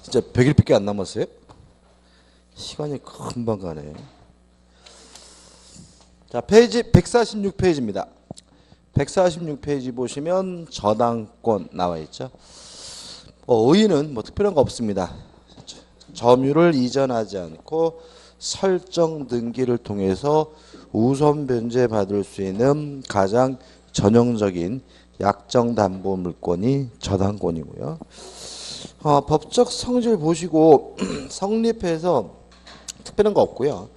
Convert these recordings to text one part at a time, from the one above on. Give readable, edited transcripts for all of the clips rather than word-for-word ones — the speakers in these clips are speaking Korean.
진짜 100일밖에 안 남았어요? 시간이 금방 가네. 자, 페이지 146페이지입니다. 146페이지 보시면 저당권 나와 있죠. 의의는 뭐 특별한 거 없습니다. 점유를 이전하지 않고 설정 등기를 통해서 우선 변제 받을 수 있는 가장 전형적인 약정 담보 물권이 저당권이고요. 법적 성질 보시고 성립해서 특별한 거 없고요.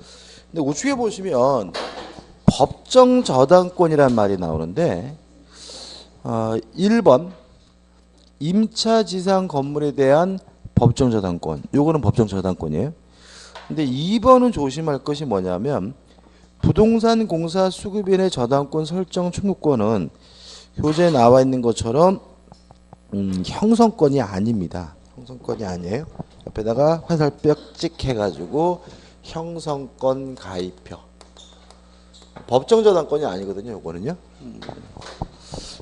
근데 우측에 보시면 법정 저당권이란 말이 나오는데 1번 임차지상 건물에 대한 법정 저당권. 요거는 법정 저당권이에요. 근데 2번은 조심할 것이 뭐냐면 부동산 공사 수급인의 저당권 설정 청구권은 효제에 나와 있는 것처럼 형성권이 아닙니다. 형성권이 아니에요. 옆에다가 화살표 찍 해가지고 형성권 가입표. 법정 저당권이 아니거든요. 요거는요.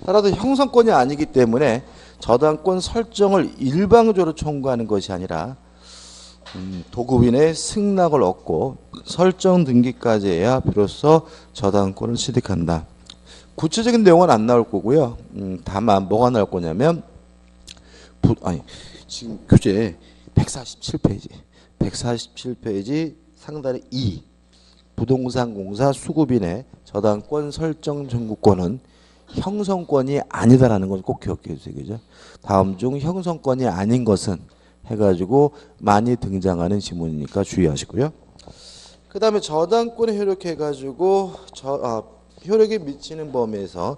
따라서 형성권이 아니기 때문에 저당권 설정을 일방적으로 청구하는 것이 아니라 도급인의 승낙을 얻고 설정 등기까지 해야 비로소 저당권을 취득한다. 구체적인 내용은 안 나올 거고요. 다만 뭐가 나올 거냐면 지금 교재 147페이지 상단에 2 부동산 공사 수급인의 저당권 설정 청구권은 형성권이 아니다라는 건 꼭 기억해 주세요. 그죠? 다음 중 형성권이 아닌 것은 해가지고 많이 등장하는 지문이니까 주의하시고요. 그 다음에 저당권에 효력해가지고 효력이 미치는 범위에서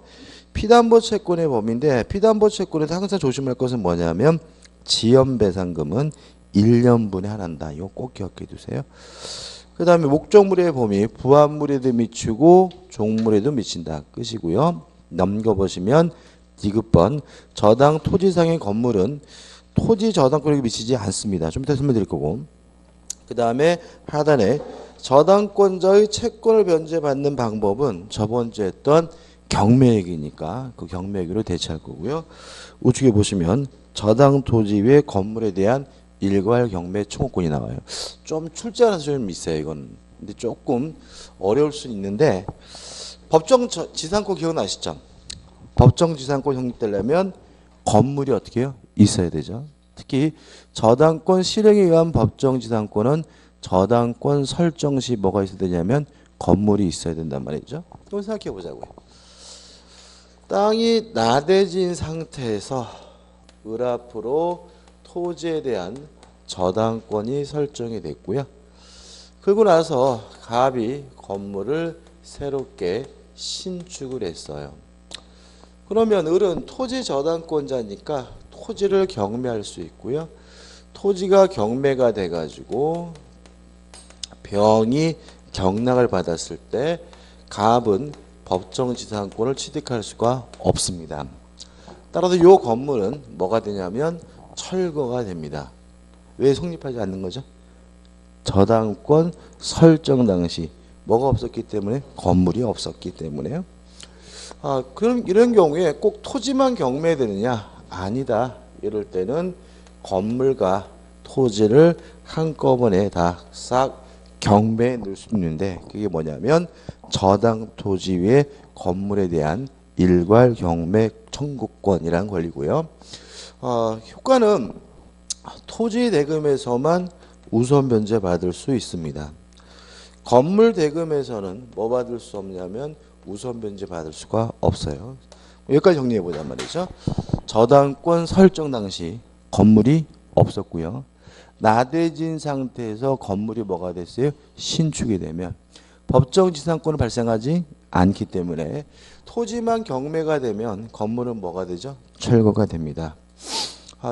피담보 채권의 범위인데 피담보 채권에서 항상 조심할 것은 뭐냐면 지연배상금은 1년분에 하나다. 이거 꼭 기억해 두세요. 그 다음에 목적물의 범위 부합물에도 미치고 종물에도 미친다. 끝이고요. 넘겨보시면 디귿번 저당 토지상의 건물은 토지 저당권에 미치지 않습니다. 좀 이따 설명드릴 거고. 그 다음에 하단에 저당권자의 채권을 변제받는 방법은 저번주에 했던 경매액이니까 그 경매액으로 대체할 거고요. 우측에 보시면 저당 토지 외 건물에 대한 일괄 경매 청구권이 나와요. 좀 출제하는 좀 있어요. 이건 근데 조금 어려울 수 있는데 법정 지상권 기억나시죠? 법정 지상권 성립되려면 건물이 어떻게 해요? 있어야 되죠. 특히 저당권 실행에 의한 법정 지상권은 저당권 설정 시 뭐가 있어야 되냐면 건물이 있어야 된단 말이죠. 또 생각해 보자고요. 땅이 나대진 상태에서 을 앞으로 토지에 대한 저당권이 설정이 됐고요. 그리고 나서 갑이 건물을 새롭게 신축을 했어요. 그러면 을은 토지 저당권자니까 토지를 경매할 수 있고요. 토지가 경매가 돼가지고 병이 경락을 받았을 때 갑은 법정 지상권을 취득할 수가 없습니다. 따라서 이 건물은 뭐가 되냐면 철거가 됩니다. 왜 성립하지 않는 거죠? 저당권 설정 당시 뭐가 없었기 때문에 건물이 없었기 때문에요. 그럼 이런 경우에 꼭 토지만 경매되느냐? 아니다. 이럴 때는 건물과 토지를 한꺼번에 다 싹 경매에 넣을 수 있는데 그게 뭐냐면 저당 토지 외 건물에 대한 일괄 경매 청구권이라는 권리고요. 효과는 토지 대금에서만 우선 변제 받을 수 있습니다. 건물 대금에서는 뭐 받을 수 없냐면 우선 변제 받을 수가 없어요. 여기까지 정리해 보자 말이죠. 저당권 설정 당시 건물이 없었고요. 나대진 상태에서 건물이 뭐가 됐어요? 신축이 되면 법정 지상권은 발생하지 않기 때문에 토지만 경매가 되면 건물은 뭐가 되죠? 철거가 됩니다.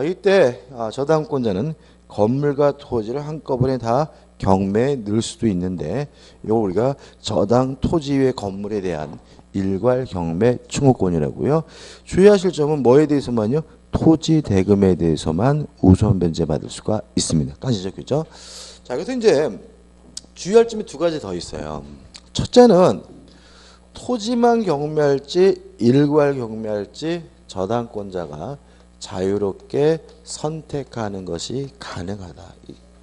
이때 저당권자는 건물과 토지를 한꺼번에 다 경매에 넣을 수도 있는데 이거 우리가 저당 토지 외 건물에 대한 일괄 경매 청구권이라고요. 주의하실 점은 뭐에 대해서만요? 토지 대금에 대해서만 우선 변제 받을 수가 있습니다. 까지죠, 그죠? 자, 그래서 이제 주의할 점이 두 가지 더 있어요. 첫째는 토지만 경매할지 일괄 경매할지 저당권자가 자유롭게 선택하는 것이 가능하다.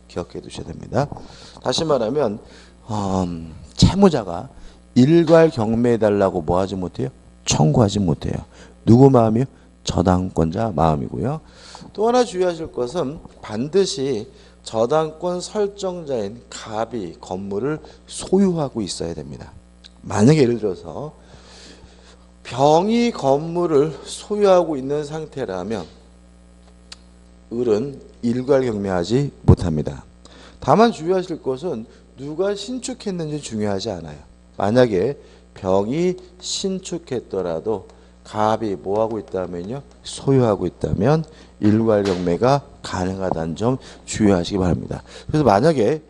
기억해 두셔야 됩니다. 다시 말하면 채무자가 일괄 경매해달라고 뭐 하지 못해요? 청구하지 못해요. 누구 마음이요? 저당권자 마음이고요. 또 하나 주의하실 것은 반드시 저당권 설정자인 갑이 건물을 소유하고 있어야 됩니다. 만약에 예를 들어서 병이 건물을 소유하고 있는 상태라면 을은 일괄 경매하지 못합니다. 다만 주의하실 것은 누가 신축했는지 중요하지 않아요. 만약에 병이 신축했더라도 갑이 뭐하고 있다면요? 소유하고 있다면 일괄 경매가 가능하다는 점 주의하시기 바랍니다. 그래서 만약에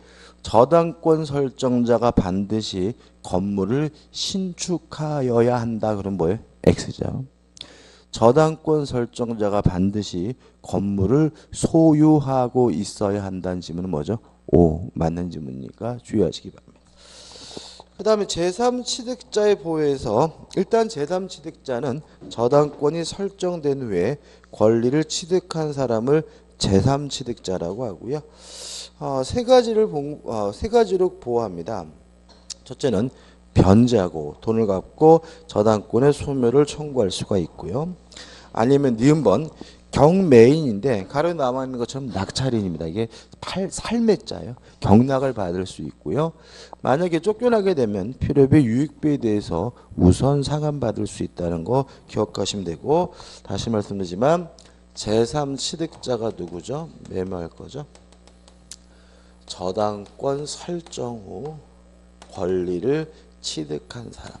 저당권 설정자가 반드시 건물을 신축하여야 한다. 그럼 뭐예요? X죠. 저당권 설정자가 반드시 건물을 소유하고 있어야 한다는 지문은 뭐죠? O. 맞는 지문이니까 주의하시기 바랍니다. 그 다음에 제3취득자의 보호에서 일단 제3취득자는 저당권이 설정된 후에 권리를 취득한 사람을 제3취득자라고 하고요. 세 가지로 보호합니다. 첫째는 변제하고 돈을 갚고 저당권의 소멸을 청구할 수가 있고요. 아니면 니은번 경매인인데 가로 남아있는 것처럼 낙찰인입니다. 이게 살매자예요. 경락을 받을 수 있고요. 만약에 쫓겨나게 되면 필요비 유익비에 대해서 우선 상환받을 수 있다는 거 기억하시면 되고, 다시 말씀드리지만 제3취득자가 누구죠? 매매할 거죠. 저당권 설정 후 권리를 취득한 사람.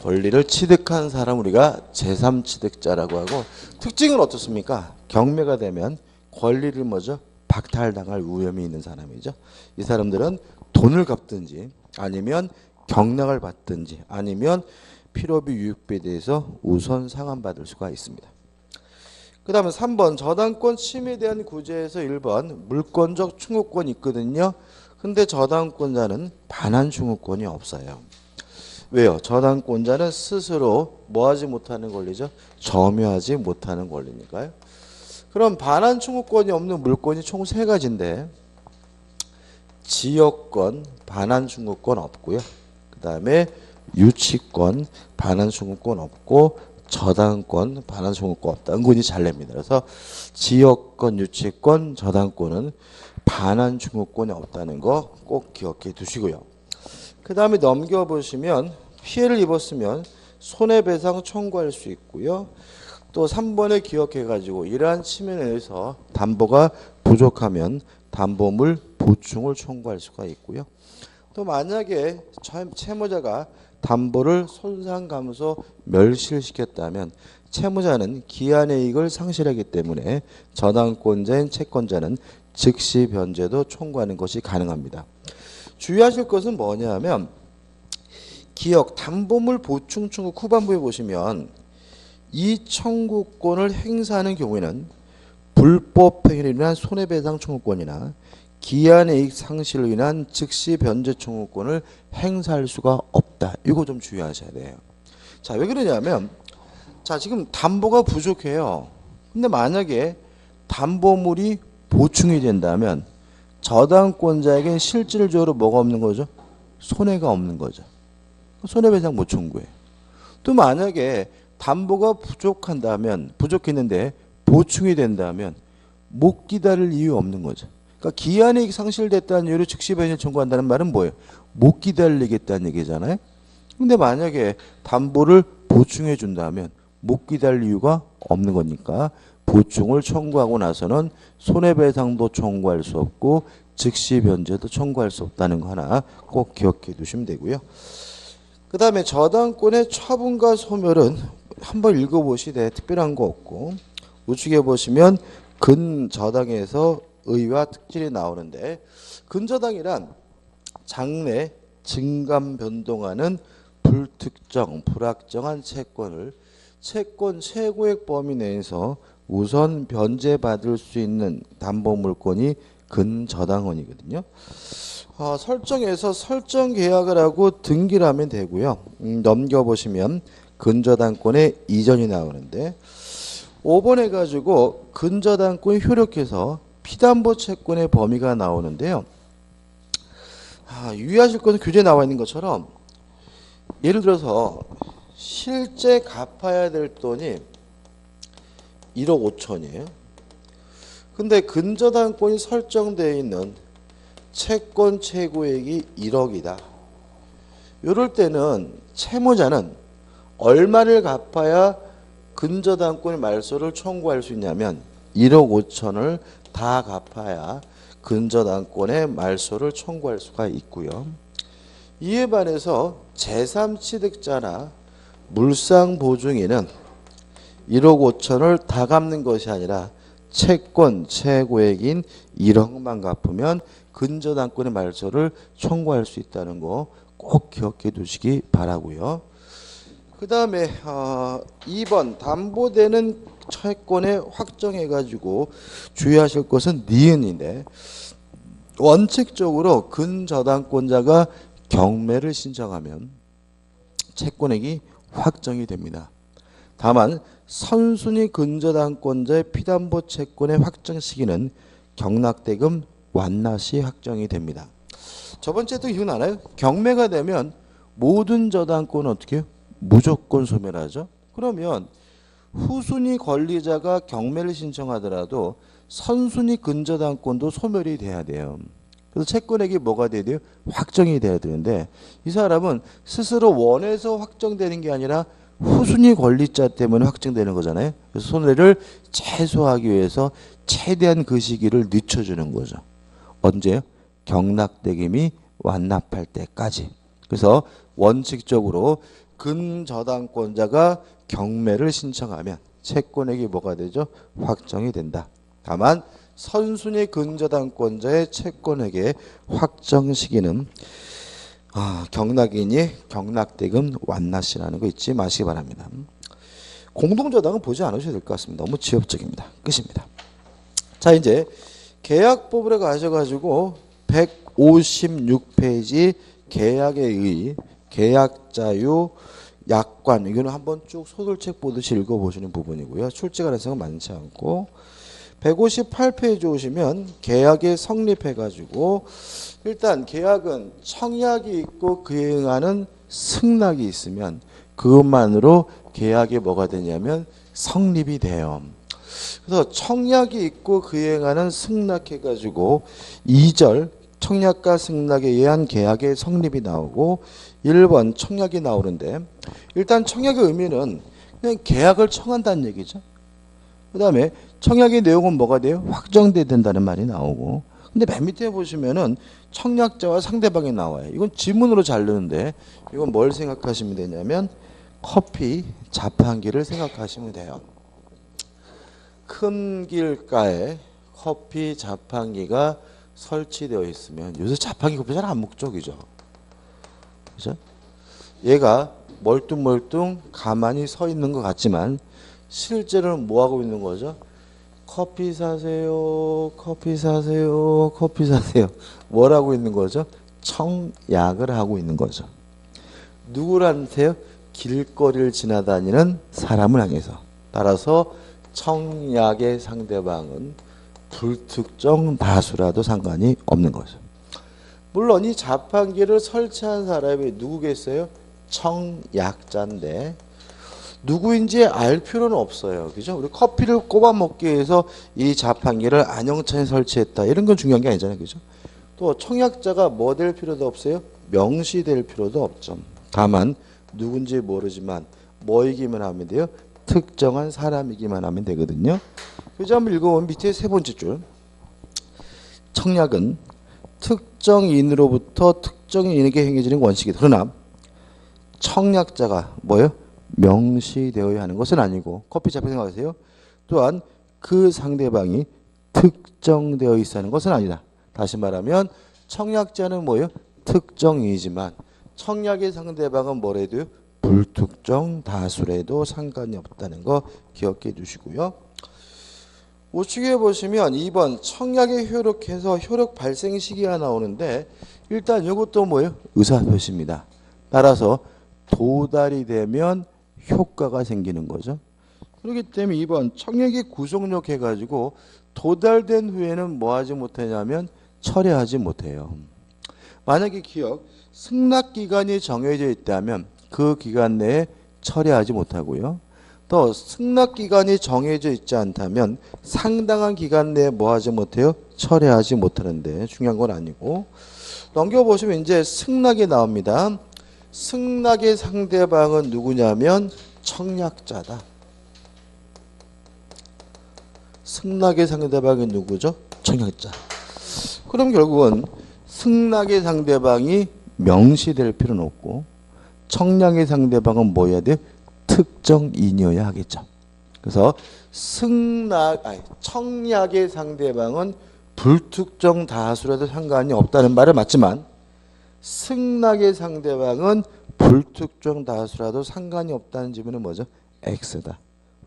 권리를 취득한 사람 우리가 제3취득자라고 하고, 특징은 어떻습니까? 경매가 되면 권리를 뭐죠? 박탈당할 위험이 있는 사람이죠. 이 사람들은 돈을 갚든지 아니면 경락을 받든지 아니면 필요비 유익비에 대해서 우선 상환받을 수가 있습니다. 그 다음에 3번 저당권 침해에 대한 구제에서 1번 물권적 충후권이 있거든요. 근데 저당권자는 반환 충후권이 없어요. 왜요? 저당권자는 스스로 뭐하지 못하는 권리죠? 점유하지 못하는 권리니까요. 그럼 반환 충후권이 없는 물권이 총 3가지인데 지역권, 반환 충후권 없고요. 그 다음에 유치권, 반환 충후권 없고 저당권, 반환 충후권 없다. 은근히 잘 냅니다. 그래서 지역권, 유치권, 저당권은 반환 충후권이 없다는 거 꼭 기억해 두시고요. 그 다음에 넘겨보시면 피해를 입었으면 손해배상 청구할 수 있고요. 또 3번에 기억해가지고 이러한 침해에 의해서 담보가 부족하면 담보물 보충을 청구할 수가 있고요. 또 만약에 채무자가 담보를 손상감소 멸실시켰다면 채무자는 기한의 이익을 상실하기 때문에 저당권자인 채권자는 즉시 변제도 청구하는 것이 가능합니다. 주의하실 것은 뭐냐면 기억 담보물 보충 청구 후반부에 보시면 이 청구권을 행사하는 경우에는 불법 행위로 인한 손해배상 청구권이나 기한의 이익 상실로 인한 즉시 변제 청구권을 행사할 수가 없다. 이거 좀 주의하셔야 돼요. 자, 왜 그러냐면 자, 지금 담보가 부족해요. 근데 만약에 담보물이 보충이 된다면 저당권자에겐 실질적으로 뭐가 없는 거죠? 손해가 없는 거죠. 손해배상 못 청구해. 또 만약에 담보가 부족했는데 보충이 된다면 못 기다릴 이유 없는 거죠. 그러니까 기한이 상실됐다는 이유로 즉시 변제 청구한다는 말은 뭐예요? 못 기다리겠다는 얘기잖아요. 근데 만약에 담보를 보충해 준다면 못 기다릴 이유가 없는 거니까 보충을 청구하고 나서는 손해배상도 청구할 수 없고 즉시 변제도 청구할 수 없다는 거 하나 꼭 기억해 두시면 되고요. 그 다음에 저당권의 처분과 소멸은 한번 읽어보시되 특별한 거 없고 우측에 보시면 근저당에서 의와 특질이 나오는데 근저당이란 장래 증감 변동하는 불특정 불확정한 채권을 채권 최고액 범위 내에서 우선 변제받을 수 있는 담보물권이 근저당원이거든요. 설정에서 설정 계약을 하고 등기를 하면 되고요. 넘겨보시면 근저당권의 이전이 나오는데 5번 해가지고 근저당권이 효력해서 피담보 채권의 범위가 나오는데요. 유의하실 것은 교재에 나와 있는 것처럼 예를 들어서 실제 갚아야 될 돈이 1억 5천이에요. 근데 근저당권이 설정되어 있는 채권 최고액이 1억이다. 이럴 때는 채무자는 얼마를 갚아야 근저당권의 말소를 청구할 수 있냐면 1억 5천을 다 갚아야 근저당권의 말소를 청구할 수가 있고요. 이에 반해서 제3취득자나 물상보증인은 1억 5천을 다 갚는 것이 아니라 채권 최고액인 1억만 갚으면 근저당권의 말소를 청구할 수 있다는 거 꼭 기억해 두시기 바라고요. 그 다음에 2번 담보되는 채권에 확정해가지고 주의하실 것은 니은인데 원칙적으로 근저당권자가 경매를 신청하면 채권액이 확정이 됩니다. 다만 선순위 근저당권자의 피담보 채권의 확정 시기는 경락대금 완납시 확정이 됩니다. 저번주에도 기억나나요? 경매가 되면 모든 저당권은 어떻게 해요? 무조건 소멸하죠. 그러면 후순위 권리자가 경매를 신청하더라도 선순위 근저당권도 소멸이 돼야 돼요. 그래서 채권액이 뭐가 돼야 돼요? 확정이 돼야 되는데 이 사람은 스스로 원해서 확정되는 게 아니라 후순위 권리자 때문에 확정되는 거잖아요. 그래서 손해를 최소화하기 위해서 최대한 그 시기를 늦춰주는 거죠. 언제요? 경락대금이 완납할 때까지. 그래서 원칙적으로 근저당권자가 경매를 신청하면 채권액이 뭐가 되죠? 확정이 된다. 다만 선순위 근저당권자의 채권액의 확정 시기는 경락인이 경락대금 완납시라는 거 잊지 마시기 바랍니다. 공동저당은 보지 않으셔도 될 것 같습니다. 너무 지엽적입니다. 끝입니다. 자, 이제 계약법으로 가셔가지고 156페이지 계약에 의의 계약자유 약관 이거는 한번 쭉 소설책 보듯이 읽어보시는 부분이고요. 출제 가능성은 많지 않고 158페이지 오시면 계약에 성립해가지고 일단 계약은 청약이 있고 그에 응하는 승낙이 있으면 그것만으로 계약이 뭐가 되냐면 성립이 돼요. 그래서 청약이 있고 그에 응하는 승낙해가지고 2절 청약과 승낙에 의한 계약의 성립이 나오고 1번 청약이 나오는데 일단 청약의 의미는 그냥 계약을 청한다는 얘기죠. 그 다음에 청약의 내용은 뭐가 돼요? 확정돼야 된다는 말이 나오고 근데 맨 밑에 보시면은 청약자와 상대방이 나와요. 이건 지문으로 자르는데 이건 뭘 생각하시면 되냐면 커피 자판기를 생각하시면 돼요. 큰 길가에 커피 자판기가 설치되어 있으면 요새 자판기 커피 잘 안 먹죠, 그죠? 그죠? 얘가 멀뚱멀뚱 가만히 서 있는 것 같지만 실제로는 뭐 하고 있는 거죠? 커피 사세요, 커피 사세요, 커피 사세요. 뭘 하고 있는 거죠? 청약을 하고 있는 거죠. 누구한테요? 길거리를 지나다니는 사람을 향해서. 따라서 청약의 상대방은 불특정 다수라도 상관이 없는 거죠. 물론 이 자판기를 설치한 사람이 누구겠어요? 청약자인데 누구인지 알 필요는 없어요. 그죠? 우리 커피를 꼽아 먹기 위해서 이 자판기를 안영찬에 설치했다. 이런 건 중요한 게 아니잖아요. 그죠? 또 청약자가 뭐 될 필요도 없어요? 명시될 필요도 없죠. 다만 누군지 모르지만 뭐이기만 하면 돼요? 특정한 사람이기만 하면 되거든요. 그래서 한번 읽어보면 밑에 세 번째 줄. 청약은 특정인으로부터 특정인에게 행해지는 원칙이다. 그러나 청약자가 뭐예요? 명시되어야 하는 것은 아니고 커피 잡혀 생각하세요. 또한 그 상대방이 특정되어 있어 하는 것은 아니다. 다시 말하면 청약자는 뭐예요? 특정이지만 청약의 상대방은 뭐래도요? 불특정 다수래도 상관이 없다는 거 기억해 두시고요. 우측에 보시면 2번 청약에 효력해서 효력 발생 시기가 나오는데 일단 이것도 뭐예요? 의사표시입니다. 따라서 도달이 되면 효과가 생기는 거죠. 그렇기 때문에 2번 청약이 구속력 해가지고 도달된 후에는 뭐 하지 못하냐면 철회하지 못해요. 만약에 기억 승낙기간이 정해져 있다면 그 기간 내에 철회하지 못하고요. 또 승낙기간이 정해져 있지 않다면 상당한 기간 내에 뭐 하지 못해요? 철회하지 못하는데 중요한 건 아니고. 넘겨보시면 이제 승낙이 나옵니다. 승낙의 상대방은 누구냐면 청약자다. 승낙의 상대방이 누구죠? 청약자. 그럼 결국은 승낙의 상대방이 명시될 필요는 없고 청약의 상대방은 뭐 해야 돼? 특정인이어야 하겠죠. 그래서 청약의 상대방은 불특정 다수라도 상관이 없다는 말은 맞지만 승낙의 상대방은 불특정 다수라도 상관이 없다는 지문은 뭐죠? X다.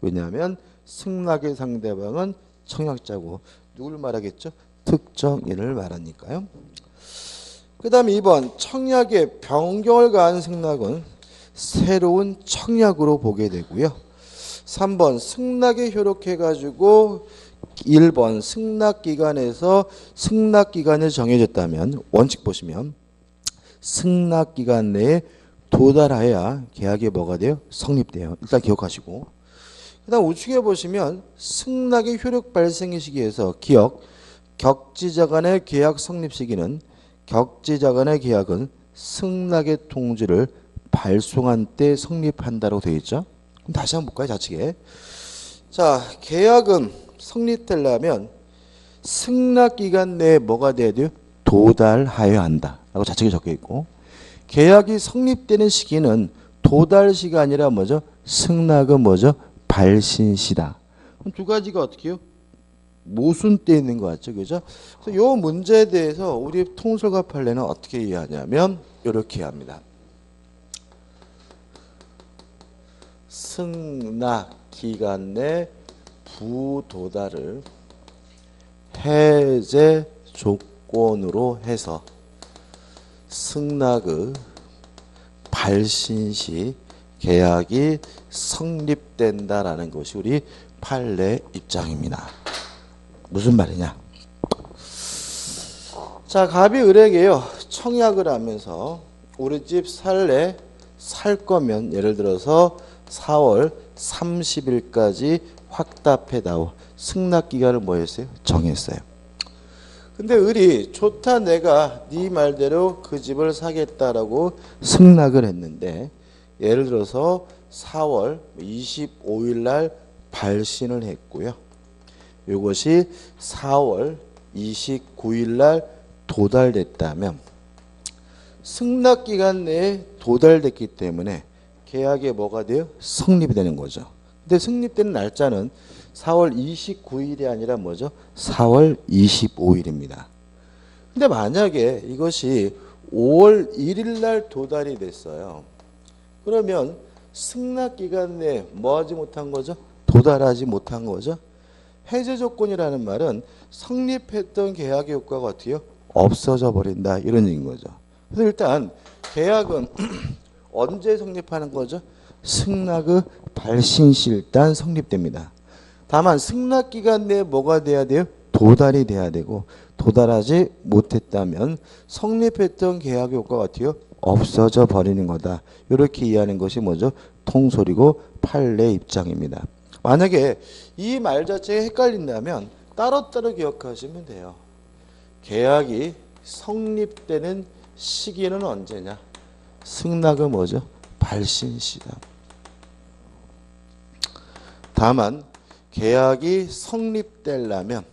왜냐하면 승낙의 상대방은 청약자고 누굴 말하겠죠? 특정인을 말하니까요. 그 다음에 2번 청약의 변경을 가한 승낙은 새로운 청약으로 보게 되고요. 3번 승낙에 효력해가지고 1번 승낙기간에서 승낙기간이 정해졌다면 원칙 보시면 승낙기간 내에 도달하여야 계약이 뭐가 돼요? 성립돼요. 일단 기억하시고 그 다음 우측에 보시면 승낙의 효력 발생의 시기에서 기억 격지자 간의 계약 성립 시기는 격지자 간의 계약은 승낙의 통지를 발송한 때 성립한다고 되어 있죠. 그럼 다시 한번 볼까요? 좌측에. 자, 계약은 성립되려면 승낙기간 내에 뭐가 돼야 돼요? 도달하여야 한다 라고 좌측에 적혀 있고 계약이 성립되는 시기는 도달 시가 아니라 뭐죠? 승낙은 뭐죠? 발신시다. 그럼 두 가지가 어떻게 해요? 모순되어 있는 것 같죠? 그죠? 그래서 이 문제에 대해서 우리 통솔과 판례는 어떻게 이해하냐면 이렇게 이해합니다. 승낙 기간 내 부도달을 해제 조건으로 해서 승낙의 발신 시 계약이 성립된다라는 것이 우리 판례 입장입니다. 무슨 말이냐? 자, 갑이 을에게요 청약을 하면서 우리 집 살래 살 거면 예를 들어서 4월 30일까지 확답해다오 승낙기간을 뭐 했어요? 정했어요. 근데 을이 좋다 내가 네 말대로 그 집을 사겠다라고 승낙을 했는데 예를 들어서 4월 25일 날 발신을 했고요. 이것이 4월 29일 날 도달됐다면 승낙기간 내에 도달됐기 때문에 계약에 뭐가 돼요? 성립이 되는 거죠. 근데 성립되는 날짜는 4월 29일이 아니라 뭐죠? 4월 25일입니다. 근데 만약에 이것이 5월 1일 날 도달이 됐어요. 그러면 승낙기간 내에 뭐 하지 못한 거죠? 도달하지 못한 거죠. 해제 조건이라는 말은 성립했던 계약의 효과가 어떻게 해요? 없어져 버린다 이런 얘기인 거죠. 그래서 일단 계약은 언제 성립하는 거죠? 승낙의 발신시 일단 성립됩니다. 다만 승낙기간 내에 뭐가 돼야 돼요? 도달이 돼야 되고 도달하지 못했다면 성립했던 계약의 효과가 어때요? 없어져 버리는 거다. 이렇게 이해하는 것이 뭐죠? 통솔이고 판례 입장입니다. 만약에 이 말 자체가 헷갈린다면 따로따로 기억하시면 돼요. 계약이 성립되는 시기는 언제냐? 승낙은 뭐죠? 발신시다. 다만 계약이 성립되려면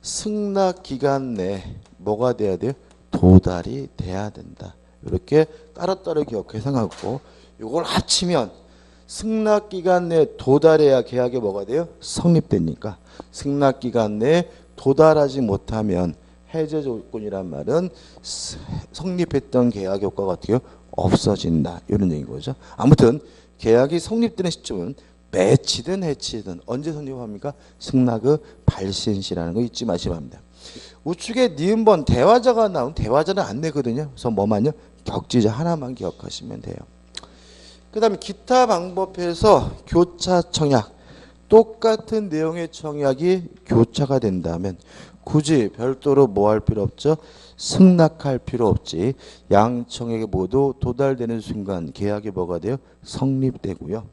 승낙 기간 내에 뭐가 돼야 돼요? 도달이 돼야 된다. 이렇게 따로따로 기억해서 하고 이걸 합치면 승낙 기간 내에 도달해야 계약이 뭐가 돼요? 성립되니까 승낙 기간 내에 도달하지 못하면 해제 조건이란 말은 성립했던 계약 효과가 어떻게 없어진다. 이런 얘기인 거죠. 아무튼 계약이 성립되는 시점은 매치든 해치든 언제 성립합니까? 승낙의 발신시라는 거 잊지 마시면 합니다. 우측에 니은번 대화자가 나온 대화자는 안 내거든요. 그래서 뭐만요? 격지자 하나만 기억하시면 돼요. 그 다음에 기타 방법에서 교차 청약 똑같은 내용의 청약이 교차가 된다면 굳이 별도로 뭐 할 필요 없죠? 승낙할 필요 없지. 양 청약이 모두 도달되는 순간 계약이 뭐가 돼요? 성립되고요.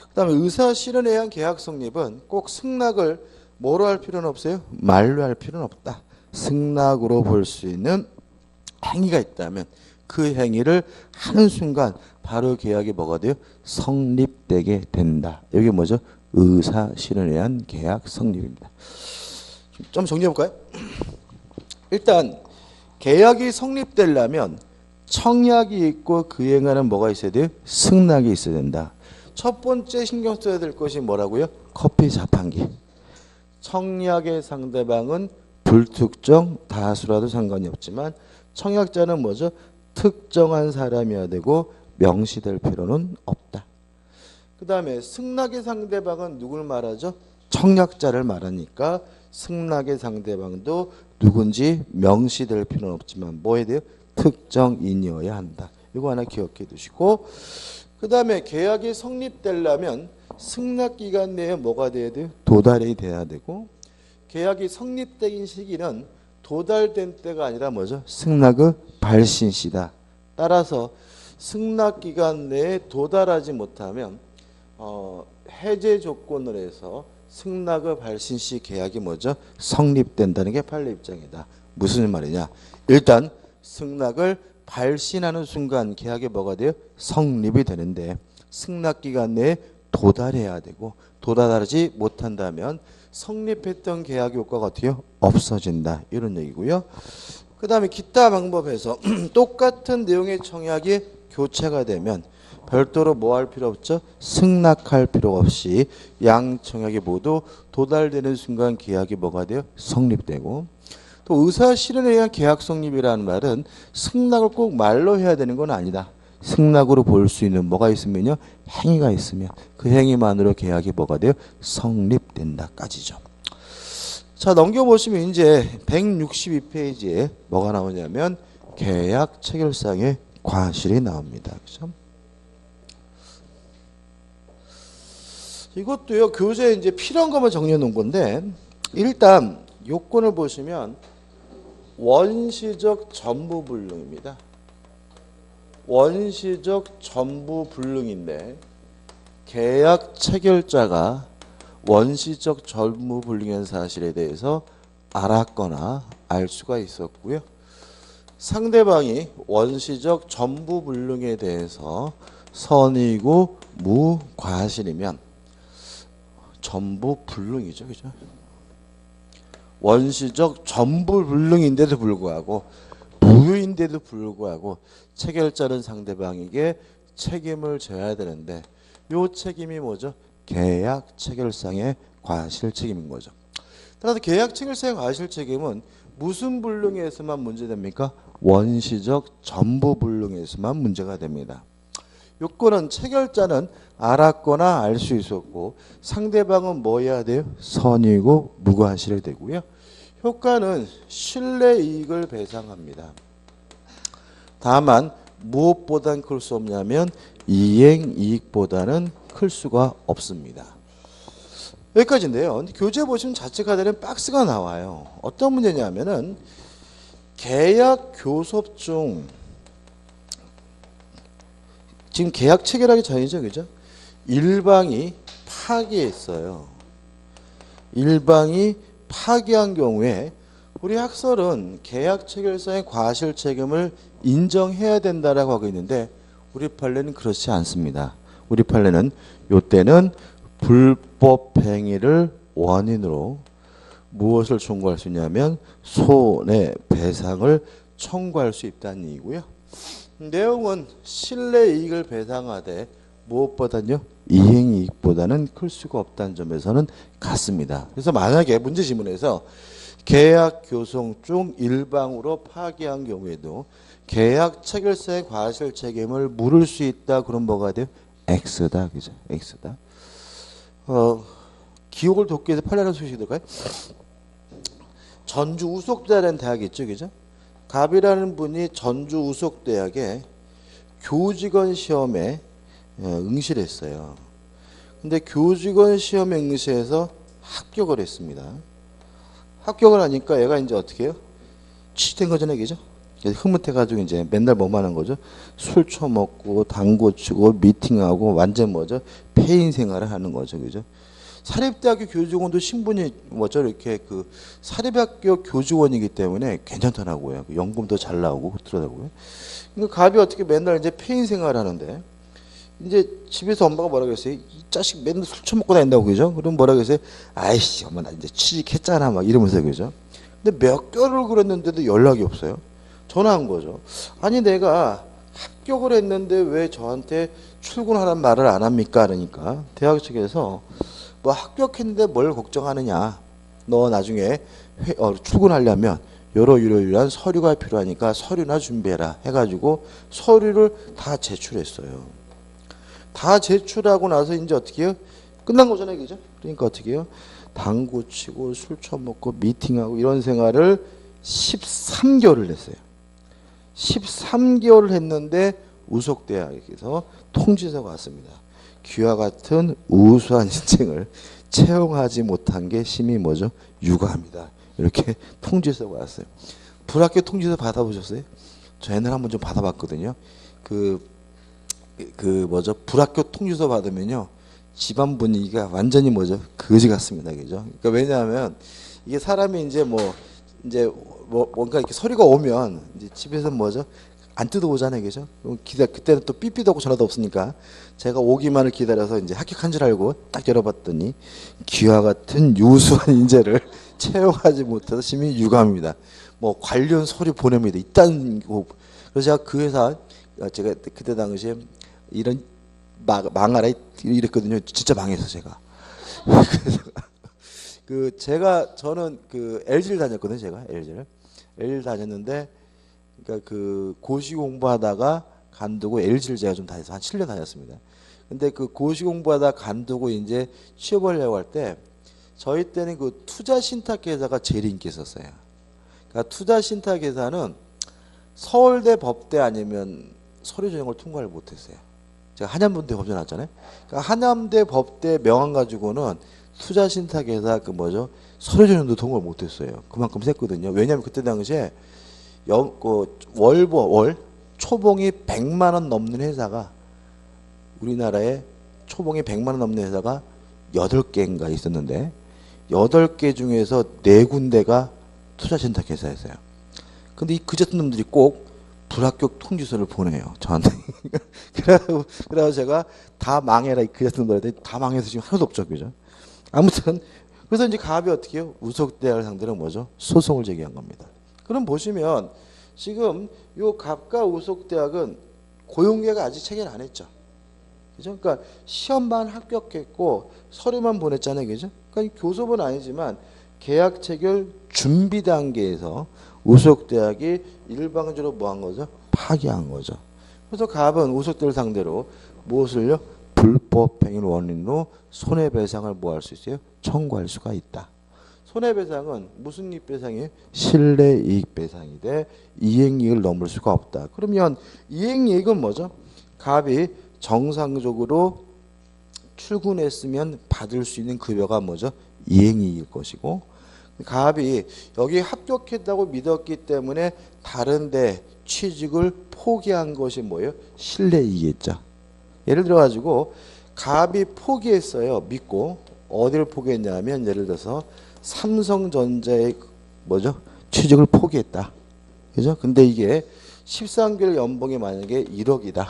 그 다음에 의사 실현에 의한 계약 성립은 꼭 승낙을 뭐로 할 필요는 없어요? 말로 할 필요는 없다. 승낙으로 볼 수 있는 행위가 있다면 그 행위를 하는 순간 바로 계약이 뭐가 돼요? 성립되게 된다. 이게 뭐죠? 의사 실현에 의한 계약 성립입니다. 좀 정리해 볼까요? 일단 계약이 성립되려면 청약이 있고 그에 행하는 뭐가 있어야 돼요? 승낙이 있어야 된다. 첫 번째 신경 써야 될 것이 뭐라고요? 커피 자판기. 청약의 상대방은 불특정 다수라도 상관이 없지만 청약자는 뭐죠? 특정한 사람이어야 되고 명시될 필요는 없다. 그 다음에 승낙의 상대방은 누굴 말하죠? 청약자를 말하니까 승낙의 상대방도 누군지 명시될 필요는 없지만 뭐에 대해 특정인이어야 한다. 이거 하나 기억해 두시고, 그 다음에 계약이 성립되려면 승낙기간 내에 뭐가 돼야 돼요? 도달이 돼야 되고, 계약이 성립된 시기는 도달된 때가 아니라 뭐죠? 승낙의 발신시다. 따라서 승낙기간 내에 도달하지 못하면 해제 조건을 해서 승낙의 발신시 계약이 뭐죠? 성립된다는 게 판례 입장이다. 무슨 말이냐? 일단 승낙을 발신하는 순간 계약이 뭐가 돼요? 성립이 되는데 승낙기간 내에 도달해야 되고 도달하지 못한다면 성립했던 계약 효과가 어때요? 없어진다. 이런 얘기고요. 그 다음에 기타 방법에서 똑같은 내용의 청약이 교체가 되면 별도로 뭐 할 필요 없죠? 승낙할 필요 없이 양 청약이 모두 도달되는 순간 계약이 뭐가 돼요? 성립되고, 또 의사 실현에 의한 계약 성립이라는 말은 승낙을 꼭 말로 해야 되는 건 아니다. 승낙으로 볼 수 있는 뭐가 있으면요? 행위가 있으면 그 행위만으로 계약이 뭐가 돼요? 성립된다까지죠. 자, 넘겨보시면 이제 162페이지에 뭐가 나오냐면 계약 체결상의 과실이 나옵니다. 그죠? 이것도요, 교재에 이제 필요한 것만 정리해 놓은 건데, 일단 요건을 보시면 원시적 전부불능입니다. 원시적 전부불능인데 계약 체결자가 원시적 전부불능한 사실에 대해서 알았거나 알 수가 있었고요. 상대방이 원시적 전부불능에 대해서 선의고 무과실이면 전부불능이죠, 그죠? 원시적 전부불능인데도 불구하고 무효인데도 불구하고 체결자는 상대방에게 책임을 져야 되는데 요 책임이 뭐죠? 계약 체결상의 과실 책임인 거죠. 따라서 계약 체결상의 과실 책임은 무슨 불능에서만 문제됩니까? 원시적 전부불능에서만 문제가 됩니다. 요건은 체결자는 알았거나 알 수 있었고 상대방은 뭐 해야 돼요? 선의고 무과실이 되고요. 효과는 신뢰이익을 배상합니다. 다만 무엇보단 클 수 없냐면 이행이익보다는 클 수가 없습니다. 여기까지인데요. 교재 보시면 좌측 하단에 박스가 나와요. 어떤 문제냐면은 계약 교섭 중 지금 계약 체결하기 전이죠, 그죠? 일방이 파기했어요. 일방이 파기한 경우에 우리 학설은 계약 체결상의 과실 책임을 인정해야 된다라고 하고 있는데 우리 판례는 그렇지 않습니다. 우리 판례는 요때는 불법 행위를 원인으로 무엇을 청구할 수 있냐면 손해배상을 청구할 수 있다는 얘기고요. 내용은 신뢰이익을 배상하되 무엇보다는요 이행이익보다는 클 수가 없다는 점에서는 같습니다. 그래서 만약에 문제 지문에서 계약 교성 중 일방으로 파기한 경우에도 계약 체결상의 과실 책임을 물을 수 있다. 그럼 뭐가 돼요? X다, 그죠? X다. 기억을 돕기 위해서 판례라는 소식이 들까요? 전주 우석대라는 대학이 있죠, 그죠? 갑이라는 분이 전주 우석대학에 교직원 시험에 응시를 했어요. 근데 교직원 시험 응시에서 합격을 했습니다. 합격을 하니까 얘가 이제 어떻게 해요? 취직된 거잖아요, 그죠? 흐뭇해가지고 이제 맨날 뭐만 하는 거죠? 술 처먹고 당구 치고 미팅하고 완전 뭐죠? 폐인 생활을 하는 거죠, 그죠? 사립대학교 교직원도 신분이 뭐죠? 이렇게 그 사립학교 교직원이기 때문에 괜찮더라고요. 연금도 잘 나오고 그렇더라고요. 그러니까 갑이 어떻게 맨날 이제 폐인 생활을 하는데 이제 집에서 엄마가 뭐라 그랬어요? 이 자식 맨날 술 처먹고 다닌다고 그죠? 그럼 뭐라 그랬어요? 아이씨, 엄마 나 이제 취직했잖아 막 이러면서 그죠? 근데 몇 개월을 그랬는데도 연락이 없어요. 전화한 거죠. 아니 내가 합격을 했는데 왜 저한테 출근하란 말을 안 합니까? 그러니까 대학 측에서 뭐 합격했는데 뭘 걱정하느냐. 너 나중에 출근하려면 이러이러이러한 서류가 필요하니까 서류나 준비해라 해가지고 서류를 다 제출했어요. 다 제출하고 나서 이제 어떻게 해요? 끝난 거잖아요, 그죠? 그러니까 어떻게 해요? 당구 치고 술 처먹고 미팅하고 이런 생활을 13개월을 했어요. 13개월을 했는데 우속대학에서 통지서가 왔습니다. 귀와 같은 우수한 인생을 채용하지 못한 게 심히 뭐죠? 유감이다. 이렇게 통지서가 왔어요. 불합격 통지서 받아보셨어요? 저 옛날에 한번 좀 받아봤거든요. 뭐죠? 불합격 통지서 받으면요. 집안 분위기가 완전히 뭐죠? 거지 같습니다. 그죠? 그러니까 왜냐하면 이게 사람이 이제 뭔가 이렇게 서류가 오면 이제 집에서 뭐죠? 안 뜯어오잖아요, 그죠? 그때는 또 삐삐도 없고 전화도 없으니까 제가 오기만을 기다려서 이제 합격한 줄 알고 딱 열어봤더니 귀와 같은 유수한 인재를 채용하지 못해서 심히 유감입니다. 뭐 관련 서류 보냅니다. 이딴 거. 그래서 제가 그 회사 제가 그때 당시에 이런 망하라 이랬거든요. 진짜 망해서 제가. 저는 LG를 다녔거든요. 제가 LG를 다녔는데. 그러니까 고시 공부하다가 간두고 LG를 제가 좀 다녀서 한 7년 다녔습니다. 근데 고시 공부하다 간두고 이제 취업하려고 할 때 저희 때는 투자 신탁 회사가 제일 인기 있었어요. 그러니까 투자 신탁 회사는 서울대 법대 아니면 서류 전형을 통과를 못했어요. 제가 한양대 법대 나왔잖아요. 그러니까 한양대 법대 명함 가지고는 투자 신탁 회사 서류 전형도 통과를 못했어요. 그만큼 셌거든요. 왜냐하면 그때 당시에 월 초봉이 100만 원 넘는 회사가 우리나라에 초봉이 100만 원 넘는 회사가 8개인가 있었는데 8개 중에서 4군데가 투자신탁회사였어요. 근데 이 그저같은 놈들이 꼭 불합격 통지서를 보내요. 저한테. 그래서 제가 다 망해라 이 그저같은 놈들한테 다 망해서 지금 하나도 없죠. 그죠? 아무튼 그래서 이제 갑이 어떻게 해요? 우속대학을 상대로 뭐죠? 소송을 제기한 겁니다. 그럼 보시면 지금 요 갑과 우속대학은 고용계가 아직 체결 안 했죠. 그죠? 그러니까 시험만 합격했고 서류만 보냈잖아요. 그죠? 그러니까 교섭은 아니지만 계약 체결 준비 단계에서 우속대학이 일방적으로 뭐 한 거죠? 파기한 거죠. 그래서 갑은 우속대를 상대로 무엇을요? 불법행위를 원인으로 손해배상을 뭐 할 수 있어요? 청구할 수가 있다. 손해배상은 무슨 이익배상이에요? 실내이익배상이 돼 이행이익을 넘을 수가 없다. 그러면 이행이익은 뭐죠? 갑이 정상적으로 출근했으면 받을 수 있는 급여가 뭐죠? 이행이익일 것이고 갑이 여기 합격했다고 믿었기 때문에 다른데 취직을 포기한 것이 뭐예요? 실내이익이겠죠. 예를 들어 가지고 갑이 포기했어요. 믿고 어디를 포기했냐면 예를 들어서 삼성전자의 뭐죠? 취직을 포기했다. 그죠? 근데 이게 13개월 연봉이 만약에 1억이다.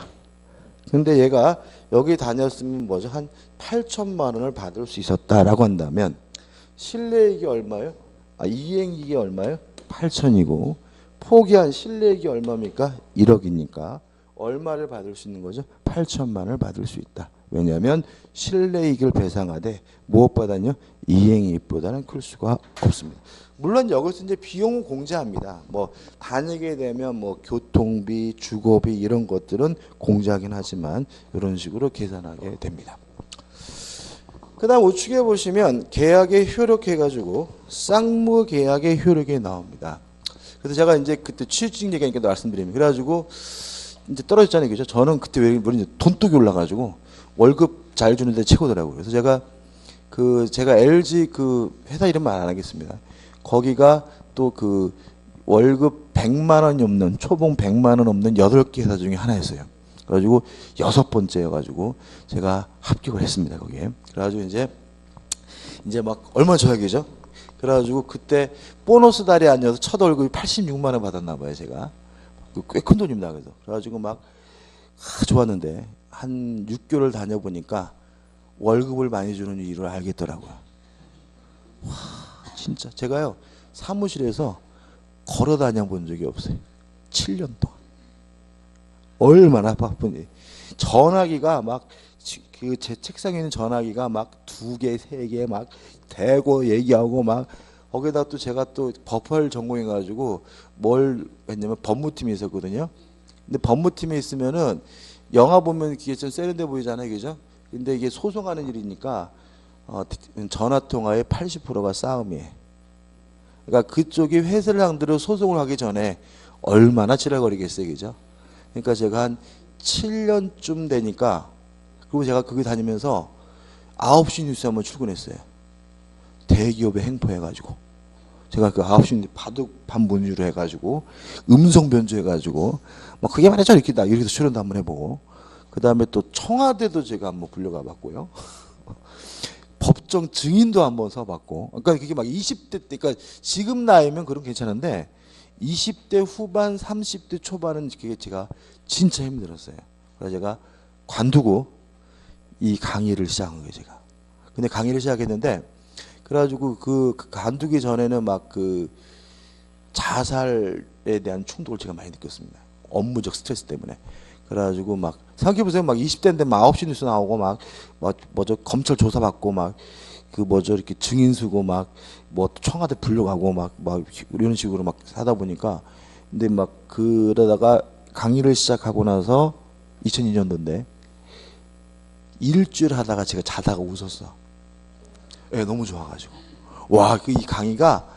근데 얘가 여기 다녔으면 뭐죠? 한 8천만 원을 받을 수 있었다라고 한다면 실내이익이 얼마예요? 이행이익이 얼마예요? 8천이고 포기한 실내이익이 얼마입니까? 1억이니까 얼마를 받을 수 있는 거죠? 8천만 원을 받을 수 있다. 왜냐하면 실내이익을 배상하되 무엇보다는요 이행이익보다는 클 수가 없습니다. 물론 여기서 이제 비용은 공제합니다. 뭐 다니게 되면 뭐 교통비, 주거비 이런 것들은 공제하긴 하지만 이런 식으로 계산하게 됩니다. 그다음 우측에 보시면 계약의 효력해가지고 쌍무 계약의 효력이 나옵니다. 그래서 제가 이제 그때 취직 얘기하니까 말씀드립니다. 그래가지고 이제 떨어졌잖아요, 그죠? 저는 그때 왜 돈독이 올라가지고 월급 잘 주는데 최고더라고요. 그래서 제가 LG 그 회사 이름 말 안 하겠습니다. 거기가 또 그 월급 100만 원이 없는 초봉 100만 원 없는 8개 회사 중에 하나였어요. 그래가지고 6번째여가지고 제가 합격을 했습니다. 거기에. 그래가지고 이제 막 얼마 줘야겠죠? 그래가지고 그때 보너스 달이 아니어서 첫 월급이 86만 원 받았나 봐요. 제가 꽤 큰 돈입니다. 그래가지고 막 좋았는데 한 6개월 다녀보니까 월급을 많이 주는 이유를 알겠더라고요. 와, 진짜 제가요 사무실에서 걸어 다녀 본 적이 없어요. 7년 동안. 얼마나 바쁜지. 전화기가 막 그 제 책상에 있는 전화기가 막 2개, 3개 막 대고 얘기하고 막 거기다 또 제가 또 법활 전공해 가지고 뭘 했냐면 법무팀에 있었거든요. 근데 법무팀에 있으면은 영화 보면 이게 좀 세련돼 보이잖아요, 그죠? 근데 이게 소송하는 일이니까 전화 통화의 80%가 싸움이에요. 그러니까 그쪽이 회사 상대로 소송을 하기 전에 얼마나 지랄거리겠어요, 그죠? 그러니까 제가 한 7년쯤 되니까 그리고 제가 거기 다니면서 9시 뉴스에 한번 출근했어요. 대기업에 행포해가지고 제가 그 9시 바둑 반분주로 해가지고 음성 변조해가지고 막 그게 말이죠 이렇게 해서 출연도 한번 해보고 그 다음에 또 청와대도 제가 한번 불려가 봤고요. 법정 증인도 한번 서봤고 그러니까 그게 막 20대 때 그러니까 지금 나이면 그런 괜찮은데 20대 후반 30대 초반은 그게 제가 진짜 힘들었어요. 그래서 제가 관두고 이 강의를 시작한 거예요. 제가 근데 강의를 시작했는데 그래가지고 그 관두기 전에는 막 그 자살에 대한 충동을 제가 많이 느꼈습니다. 업무적 스트레스 때문에. 그래가지고 막 생각해보세요. 막 20대인데 막 9시 뉴스 나오고 막 뭐죠 검찰 조사받고 막 그 뭐죠 이렇게 증인 쓰고 막 뭐 청와대 불려가고 막 이런 식으로 막 하다 보니까 근데 막 그러다가 강의를 시작하고 나서 2002년도인데 일주일 하다가 제가 자다가 웃었어. 예, 너무 좋아가지고 와 그 이 강의가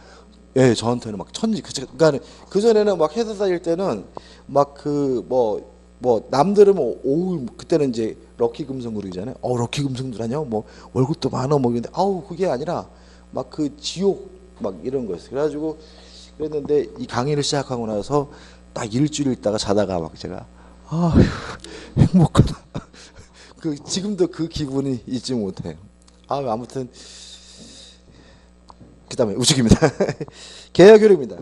예 저한테는 막 천지 그러니까 그 전에는 막 회사 다닐 때는 막 그 뭐 남들은 뭐 오우 그때는 이제 럭키 금성그룹이잖아요. 럭키 금성그룹 아니야? 뭐 월급도 많아 뭐 이런데 아우 그게 아니라 막 그 지옥 막 이런 거였어요. 그래가지고 그랬는데 이 강의를 시작하고 나서 딱 일주일 있다가 자다가 막 제가 아휴 행복하다. 그 지금도 그 기분이 잊지 못해요. 아무튼 그다음에 우측입니다. 계약효력입니다.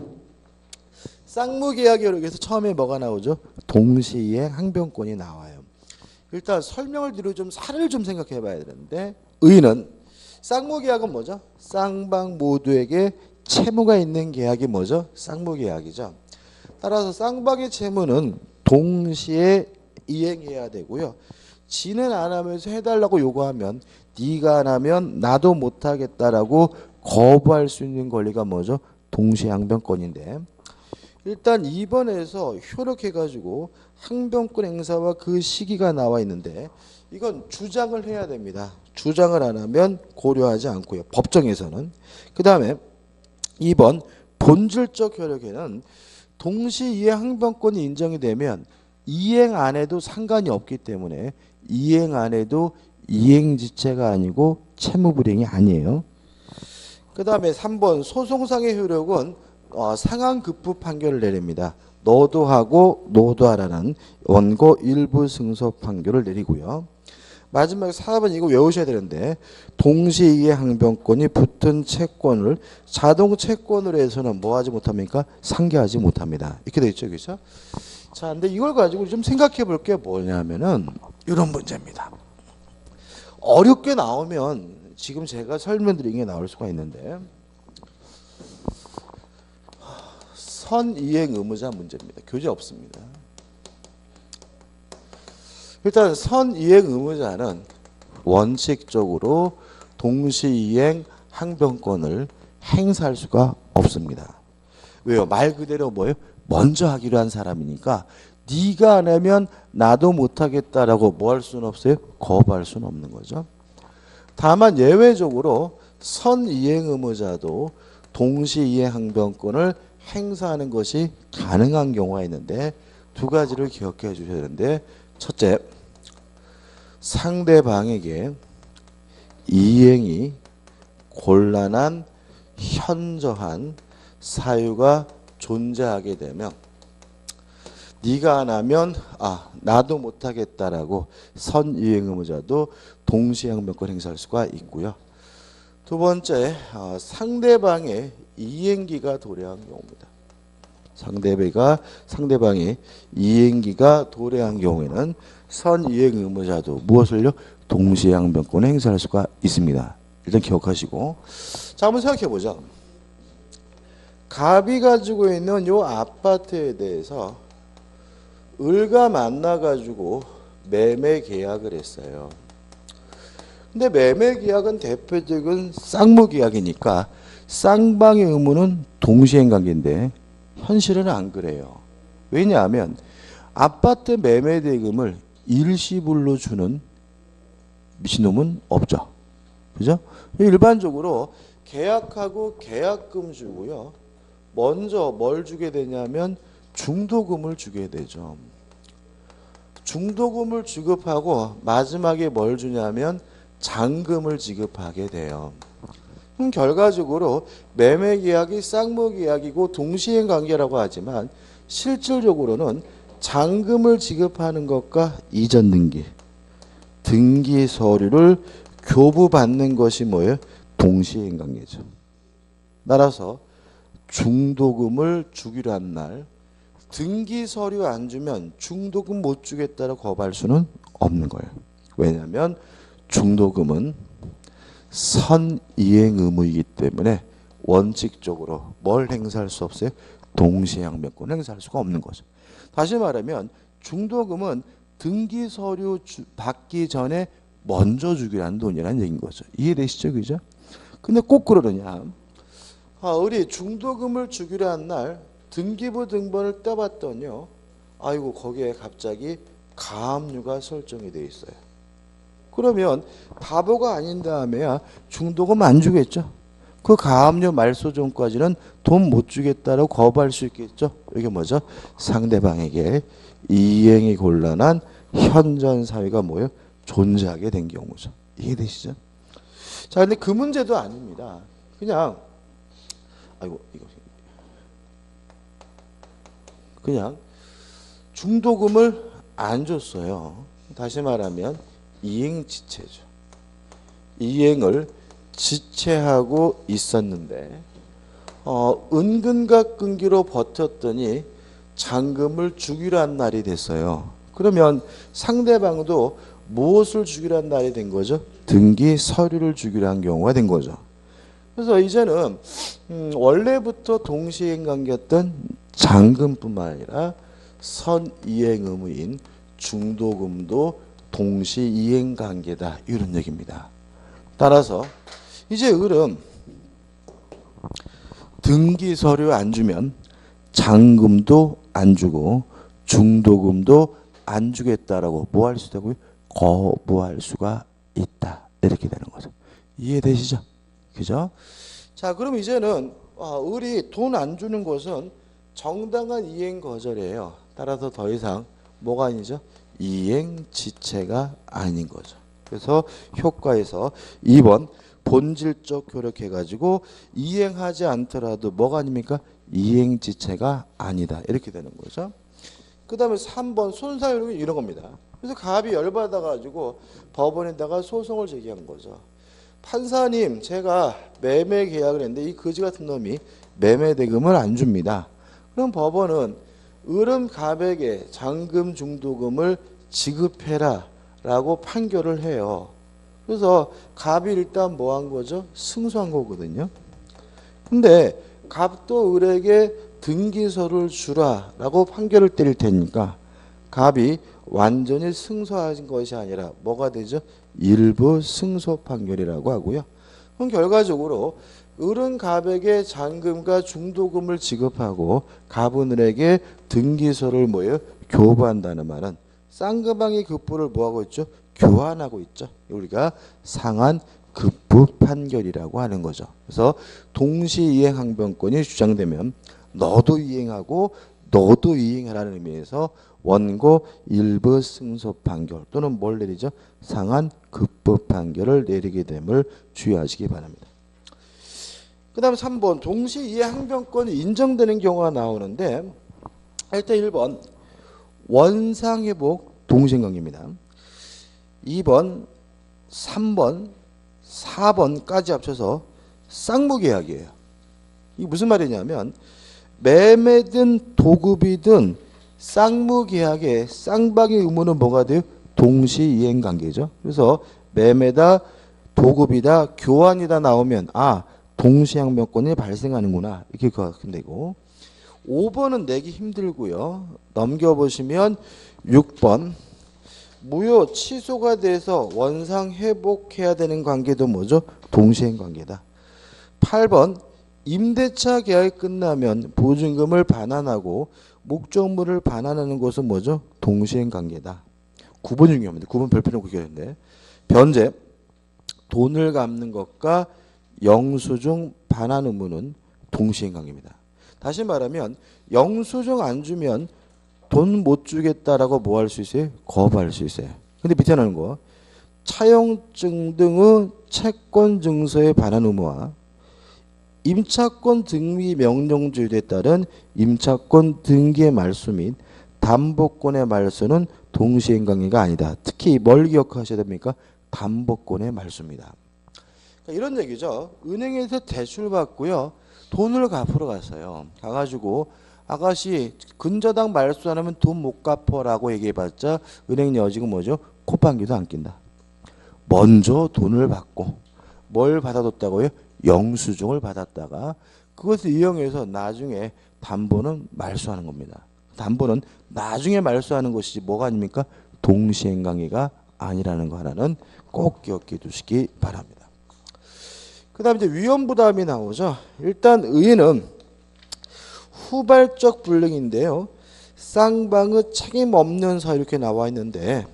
쌍무계약효력에서 처음에 뭐가 나오죠? 동시이행 항변권이 나와요. 일단 설명을 드리고 좀 사례를 좀 생각해 봐야 되는데 의는 쌍무계약은 뭐죠? 쌍방 모두에게 채무가 있는 계약이 뭐죠? 쌍무계약이죠. 따라서 쌍방의 채무는 동시에 이행해야 되고요. 지는 안 하면서 해달라고 요구하면 네가 안 하면 나도 못하겠다라고 거부할 수 있는 권리가 뭐죠? 동시항변권인데 일단 2번에서 효력해가지고 항변권 행사와 그 시기가 나와 있는데 이건 주장을 해야 됩니다. 주장을 안 하면 고려하지 않고요. 법정에서는. 그 다음에 2번 본질적 효력에는 동시이행 항변권이 인정이 되면 이행 안 해도 상관이 없기 때문에 이행 안 해도 이행지체가 아니고 채무불이행이 아니에요. 그 다음에 3번 소송상의 효력은 상한급부 판결을 내립니다. 너도 하고 너도 하라는 원고 일부 승소 판결을 내리고요. 마지막에 4번 이거 외우셔야 되는데 동시이행 항변권이 붙은 채권을 자동 채권으로 해서는 뭐 하지 못합니까? 상계하지 못합니다. 이렇게 되어 있죠. 그렇죠? 자, 근데 이걸 가지고 좀 생각해 볼 게 뭐냐면은 이런 문제입니다. 어렵게 나오면 지금 제가 설명드린 게 나올 수가 있는데 선이행 의무자 문제입니다. 교재 없습니다. 일단 선이행 의무자는 원칙적으로 동시이행 항변권을 행사할 수가 없습니다. 왜요? 말 그대로 뭐예요? 먼저 하기로 한 사람이니까 네가 안 하면 나도 못하겠다라고 뭐 할 수는 없어요? 거부할 수는 없는 거죠. 다만 예외적으로 선이행 의무자도 동시이행 항변권을 행사하는 것이 가능한 경우가 있는데 두 가지를 기억해 주셔야 되는데 첫째, 상대방에게 이행이 곤란한 현저한 사유가 존재하게 되면 네가 안 하면 나도 못하겠다라고 선이행 의무자도 동시에 항변권 행사할 수가 있고요. 두 번째, 상대방의 이행기가 도래한 경우입니다. 상대방의 이행기가 도래한 경우에는 선이행 의무자도 무엇을요? 동시에 항변권을 행사할 수가 있습니다. 일단 기억하시고, 자 한번 생각해 보자. 갑이 가지고 있는 요 아파트에 대해서 을과 만나가지고 매매 계약을 했어요. 근데 매매 계약은 대표적인 쌍무 계약이니까 쌍방의 의무는 동시행 관계인데 현실은 안 그래요. 왜냐하면 아파트 매매 대금을 일시불로 주는 미친놈은 없죠. 그죠? 일반적으로 계약하고 계약금 주고요. 먼저 뭘 주게 되냐면 중도금을 주게 되죠. 중도금을 지급하고 마지막에 뭘 주냐면 잔금을 지급하게 돼요. 결과적으로 매매 계약이 쌍무 계약이고 동시행 관계라고 하지만 실질적으로는 잔금을 지급하는 것과 이전 등기 서류를 교부받는 것이 뭐예요? 동시행 관계죠. 따라서 중도금을 주기로 한 날 등기 서류 안 주면 중도금 못 주겠다고 거부할 수는 없는 거예요. 왜냐하면 중도금은 선이행 의무이기 때문에 원칙적으로 뭘 행사할 수 없어요? 동시에 항변권 행사할 수가 없는 거죠. 다시 말하면 중도금은 등기 서류 받기 전에 먼저 주기로 한 돈이라는 얘기인 거죠. 이해되시죠? 그죠? 근데 꼭 그러느냐? 우리 중도금을 주기로 한 날 등기부 등본을 떼봤더니요. 아이고 거기에 갑자기 가압류가 설정이 돼 있어요. 그러면 바보가 아닌 다음에야 중도금 안 주겠죠. 그 가압류 말소 전까지는 돈 못 주겠다고 거부할 수 있겠죠. 이게 뭐죠? 상대방에게 이행이 곤란한 현전 사유가 뭐예요? 존재하게 된 경우죠. 이해되시죠? 자, 근데 그 문제도 아닙니다. 그냥 그냥 중도금을 안 줬어요. 다시 말하면 이행지체죠. 이행을 지체하고 있었는데 은근각근기로 버텼더니 잔금을 주기로 한 날이 됐어요. 그러면 상대방도 무엇을 주기로 한 날이 된 거죠? 등기 서류를 주기로 한 경우가 된 거죠. 그래서 이제는 원래부터 동시행 관계였던 잔금뿐만 아니라 선이행 의무인 중도금도 동시이행 관계다. 이런 얘기입니다. 따라서 이제 을은 등기 서류 안 주면 잔금도 안 주고 중도금도 안 주겠다라고 뭐 할 수 있다고요? 거부할 수가 있다. 이렇게 되는 거죠. 이해되시죠? 그죠? 자, 그럼 이제는 을이 돈 안 주는 것은 정당한 이행 거절이에요. 따라서 더 이상 뭐가 아니죠? 이행 지체가 아닌 거죠. 그래서 효과에서 2번 본질적 교력해가지고 이행하지 않더라도 뭐가 아닙니까? 이행 지체가 아니다. 이렇게 되는 거죠. 그 다음에 3번 손사유는 이런 겁니다. 그래서 갑이 열받아가지고 법원에다가 소송을 제기한 거죠. 판사님, 제가 매매 계약을 했는데 이 거지 같은 놈이 매매 대금을 안 줍니다. 그럼 법원은 을은 갑에게 잔금 중도금을 지급해라 라고 판결을 해요. 그래서 갑이 일단 뭐 한 거죠? 승소한 거거든요. 근데 갑도 을에게 등기서를 주라 라고 판결을 때릴 테니까 갑이 완전히 승소한 것이 아니라 뭐가 되죠? 일부 승소 판결이라고 하고요. 그럼 결과적으로 을은 갑에게 잔금과 중도금을 지급하고 갑은 을에게 등기서를 뭐예요? 교부한다는 말은 쌍방의 급부를 뭐하고 있죠? 교환하고 있죠. 우리가 상한 급부 판결이라고 하는 거죠. 그래서 동시이행 항변권이 주장되면 너도 이행하고 너도 이행하라는 의미에서 원고 일부 승소 판결 또는 뭘 내리죠? 상한 급부 판결을 내리게 됨을 주의하시기 바랍니다. 그 다음 3번 동시 이해 항변권이 인정되는 경우가 나오는데 일단 1번 원상회복 동시행관계입니다. 2번 3번 4번까지 합쳐서 쌍무계약이에요. 이게 무슨 말이냐면 매매든 도급이든 쌍무계약의 쌍방의 의무는 뭐가 돼요? 동시이행관계죠. 그래서 매매다 도급이다 교환이다 나오면 동시항변권이 발생하는구나 이렇게 생각하면 되고 5번은 내기 힘들고요. 넘겨보시면 6번 무효 취소가 돼서 원상 회복해야 되는 관계도 뭐죠? 동시행 관계다. 8번 임대차 계약이 끝나면 보증금을 반환하고 목적물을 반환하는 것은 뭐죠? 동시행 관계다. 9번 중요합니다. 9번 별표는 구결인데 변제 돈을 갚는 것과 영수증 반환 의무는 동시행 관계입니다. 다시 말하면 영수증 안 주면 돈 못 주겠다라고 뭐 할 수 있어요? 거부할 수 있어요. 근데 밑에 나오는 거 차용증 등의 채권 증서의 반환 의무와 임차권 등기 명령주의에 따른 임차권 등기의 말소 및 담보권의 말소는 동시행 관계가 아니다. 특히 뭘 기억하셔야 됩니까? 담보권의 말소입니다. 그러니까 이런 얘기죠. 은행에서 대출 받고요. 돈을 갚으러 갔어요. 가가지고 아가씨 근저당 말소 안 하면 돈 못 갚어라고 얘기해봤자 은행 여직은 뭐죠? 콧방귀도 안 낀다. 먼저 돈을 받고 뭘 받아뒀다고요? 영수증을 받았다가 그것을 이용해서 나중에 담보는 말소하는 겁니다. 담보는 나중에 말소하는 것이지 뭐가 아닙니까? 동시행관계가 아니라는 거 하나는 꼭 기억해 두시기 바랍니다. 그 다음에 이제 위험부담이 나오죠. 일단 의의는 후발적 불능인데요. 쌍방의 책임 없는 사유 이렇게 나와 있는데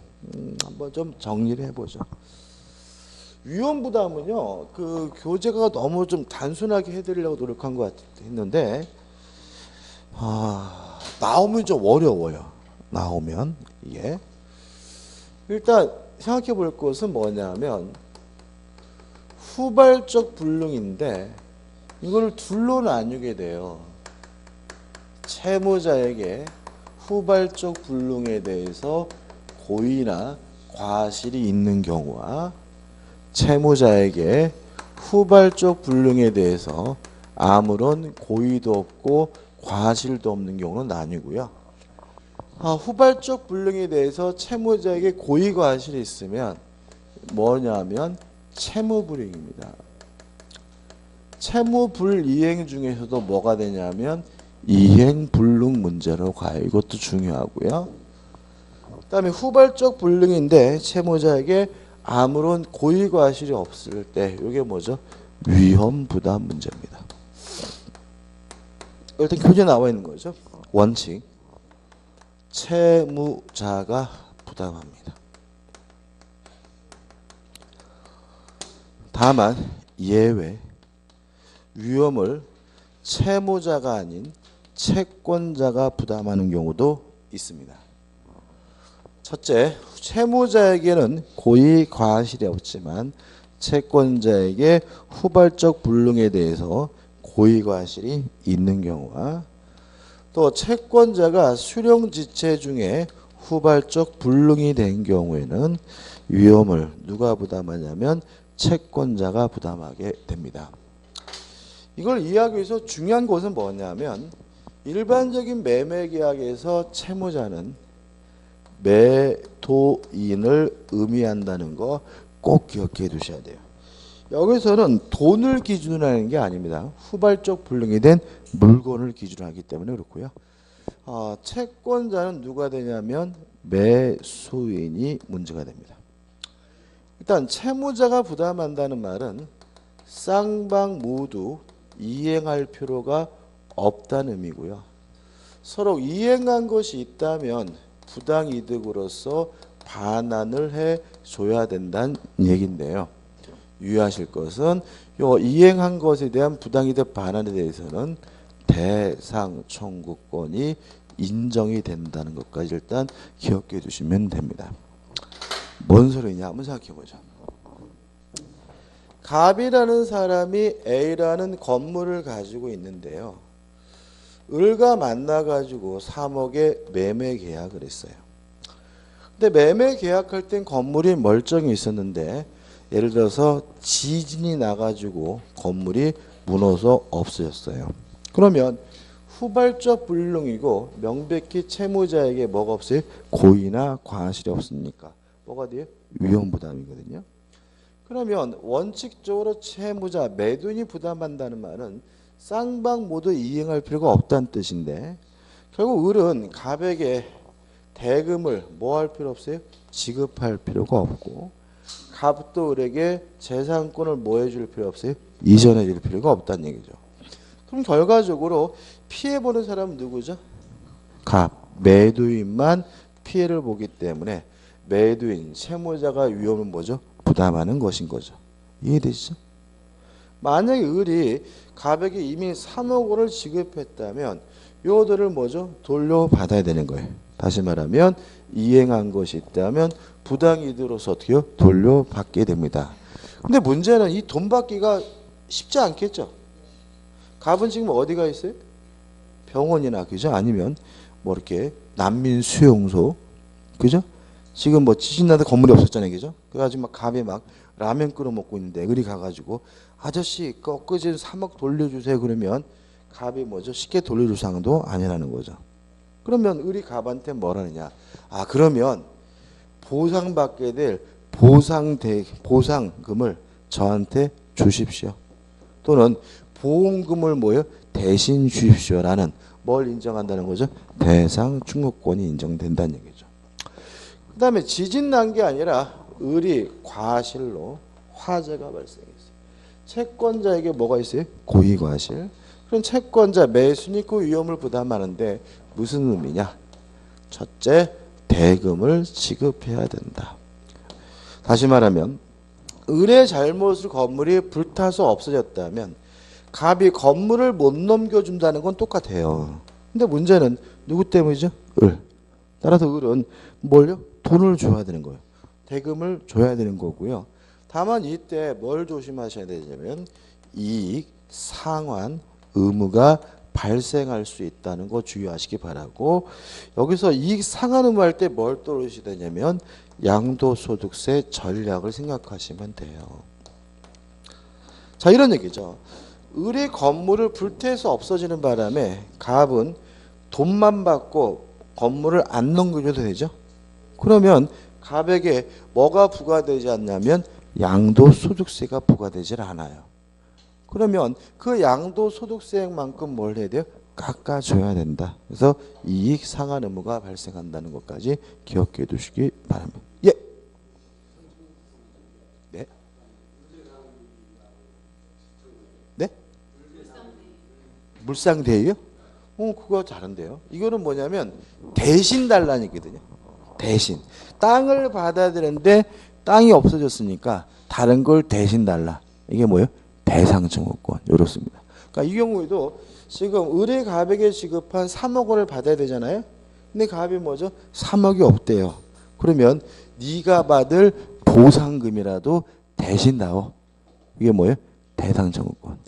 한번 좀 정리를 해보죠. 위험부담은요. 그 교재가 너무 좀 단순하게 해드리려고 노력한 것 같았는데 나오면 좀 어려워요. 나오면 이게 일단 생각해 볼 것은 뭐냐면 후발적 불능인데 이걸 둘로 나누게 돼요. 채무자에게 후발적 불능에 대해서 고의나 과실이 있는 경우와 채무자에게 후발적 불능에 대해서 아무런 고의도 없고 과실도 없는 경우는 나뉘고요. 후발적 불능에 대해서 채무자에게 고의 과실이 있으면 뭐냐면 채무불이행입니다. 채무불이행 중에서도 뭐가 되냐면 이행불능 문제로 가요. 이것도 중요하고요. 그 다음에 후발적 불능인데 채무자에게 아무런 고의 과실이 없을 때 이게 뭐죠? 위험부담 문제입니다. 일단 교재 나와 있는 거죠. 원칙 채무자가 부담합니다. 다만 예외 위험을 채무자가 아닌 채권자가 부담하는 경우도 있습니다. 첫째, 채무자에게는 고의 과실이 없지만 채권자에게 후발적 불능에 대해서 고의 과실이 있는 경우와 또 채권자가 수령지체 중에 후발적 불능이 된 경우에는 위험을 누가 부담하냐면 채권자가 부담하게 됩니다. 이걸 이해하기 위해서 중요한 것은 뭐냐면 일반적인 매매계약에서 채무자는 매도인을 의미한다는 거 꼭 기억해 두셔야 돼요. 여기서는 돈을 기준으로 하는 게 아닙니다. 후발적 불능이 된 물건을 기준으로 하기 때문에 그렇고요. 채권자는 누가 되냐면 매수인이 문제가 됩니다. 일단 채무자가 부담한다는 말은 쌍방 모두 이행할 필요가 없다는 의미고요. 서로 이행한 것이 있다면 부당이득으로서 반환을 해줘야 된다는 얘기인데요. 유의하실 것은 요 이행한 것에 대한 부당이득 반환에 대해서는 대상 청구권이 인정이 된다는 것까지 일단 기억해 두시면 됩니다. 뭔 소리냐 한번 생각해 보죠. 갑이라는 사람이 A라는 건물을 가지고 있는데요. 을과 만나가지고 3억에 매매 계약을 했어요. 근데 매매 계약할 땐 건물이 멀쩡히 있었는데 예를 들어서 지진이 나가지고 건물이 무너져 없어졌어요. 그러면 후발적 불능이고 명백히 채무자에게 뭐가 없어요? 고의나 과실이 없으니까 뭐가 돼요? 위험부담이거든요. 그러면 원칙적으로 채무자, 매도인이 부담한다는 말은 쌍방 모두 이행할 필요가 없다는 뜻인데 결국 을은 갑에게 대금을 뭐 할 필요 없어요? 지급할 필요가 없고 갑도 을에게 재산권을 뭐 해줄 필요 없어요? 이전해 줄 필요가 없다는 얘기죠. 그럼 결과적으로 피해보는 사람은 누구죠? 갑, 매도인만 피해를 보기 때문에 매도인, 채무자가 위험을 뭐죠? 부담하는 것인 거죠. 이해되시죠? 만약에 을이 갑에게 이미 3억 원을 지급했다면 요들을 뭐죠? 돌려받아야 되는 거예요. 다시 말하면 이행한 것이 있다면 부당이득으로서 어떻게요? 돌려받게 됩니다. 근데 문제는 이 돈 받기가 쉽지 않겠죠? 갑은 지금 어디가 있어요? 병원이나 그죠? 아니면 뭐 이렇게 난민 수용소 그죠? 지금 뭐 지진 나다 건물이 없었잖아요, 그죠? 그래가지고 막 갑이 막 라면 끓여 먹고 있는데 을이 가가지고 아저씨 엊그제 3억 돌려주세요 그러면 갑이 뭐죠? 쉽게 돌려줄 상도 아니라는 거죠. 그러면 을이 갑한테 뭐라느냐? 아 그러면 보상받게 될 보상금을 저한테 주십시오. 또는 보험금을 뭐요? 대신 주십시오라는 뭘 인정한다는 거죠? 대상 충고권이 인정된다는 얘기죠. 그 다음에 지진 난 게 아니라 을이 과실로 화재가 발생했어요. 채권자에게 뭐가 있어요? 고의과실. 그럼 채권자 매수인이 그 위험을 부담하는데 무슨 의미냐? 첫째, 대금을 지급해야 된다. 다시 말하면 을의 잘못을 건물이 불타서 없어졌다면 갑이 건물을 못 넘겨준다는 건 똑같아요. 근데 문제는 누구 때문이죠? 을. 따라서 을은 뭘요? 돈을 줘야 되는 거예요. 대금을 줘야 되는 거고요. 다만 이때 뭘 조심하셔야 되냐면 이익, 상환, 의무가 발생할 수 있다는 거 주의하시기 바라고 여기서 이익 상환 의무 할 때 뭘 떠올리셔야 되냐면 양도소득세 전략을 생각하시면 돼요. 자 이런 얘기죠. 을의 건물을 불태워서 없어지는 바람에 갑은 돈만 받고 건물을 안 넘겨줘도 되죠. 그러면 갑에게 뭐가 부과되지 않냐면 양도소득세가 부과되질 않아요. 그러면 그 양도소득세액만큼 뭘 해야 돼요? 깎아줘야 된다. 그래서 이익 상환 의무가 발생한다는 것까지 기억해 두시기 바랍니다. 예. 네. 네? 물상대위요? 그거 다른데요. 이거는 뭐냐면 대신 달라는 얘기거든요. 대신. 땅을 받아야 되는데 땅이 없어졌으니까 다른 걸 대신 달라. 이게 뭐예요? 대상증후권. 이렇습니다. 그러니까 이 경우에도 지금 을의 갑에게 지급한 3억 원을 받아야 되잖아요. 근데 갑이 뭐죠? 3억이 없대요. 그러면 네가 받을 보상금이라도 대신 나오. 이게 뭐예요? 대상증후권.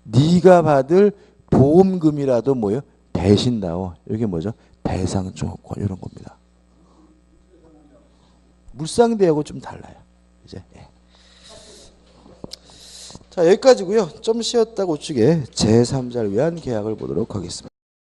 네가 받을 보험금이라도 뭐예요? 대신 나오. 이게 뭐죠? 대상증후권. 이런 겁니다. 물상대하고 좀 달라요. 이제. 예. 자 여기까지고요. 좀 쉬었다가 우측에 제3자를 위한 계약을 보도록 하겠습니다.